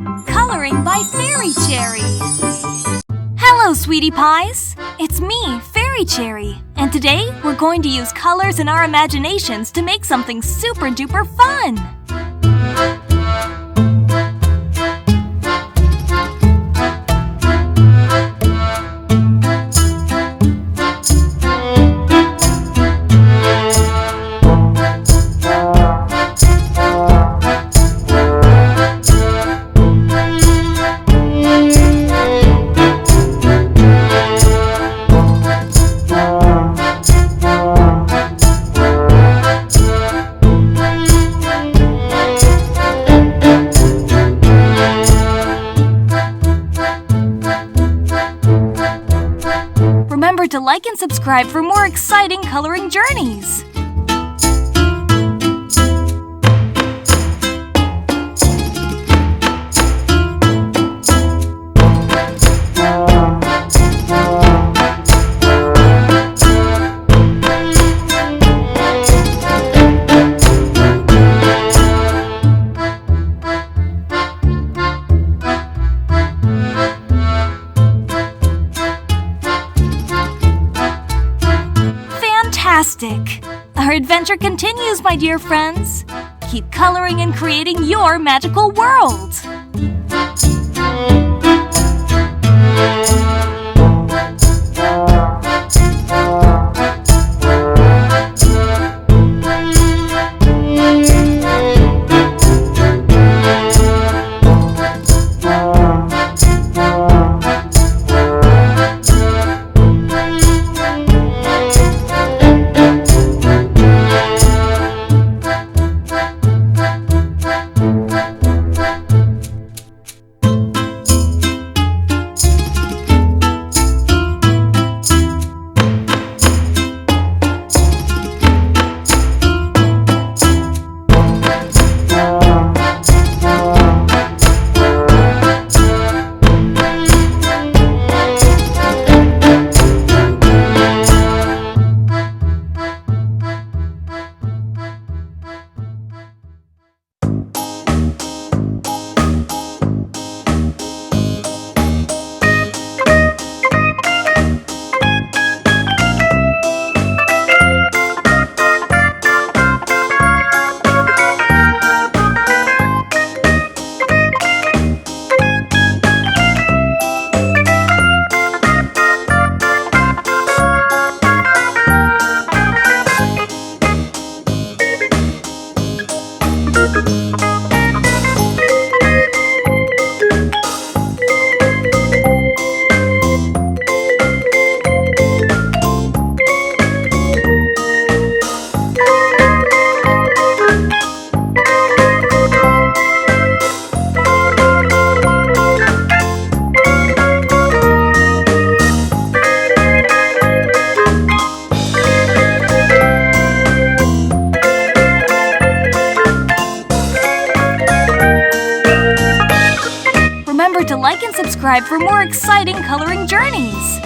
Coloring by Fairy Cherry. Hello, sweetie pies! It's me, Fairy Cherry, and today we're going to use colors in our imaginations to make something super duper fun! Remember to like and subscribe for more exciting coloring journeys! Fantastic! Our adventure continues, my dear friends! Keep coloring and creating your magical world! Remember to like and subscribe for more exciting coloring journeys!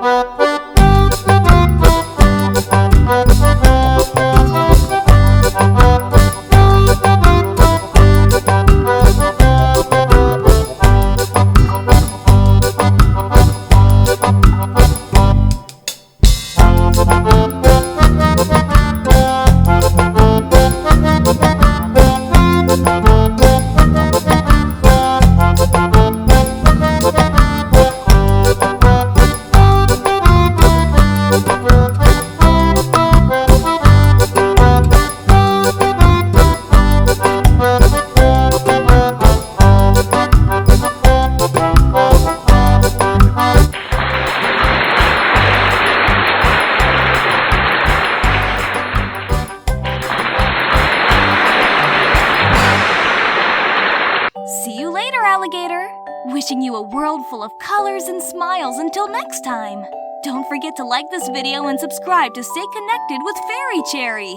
See you later, alligator! Wishing you a world full of colors and smiles until next time! Don't forget to like this video and subscribe to stay connected with Fairy Cherry!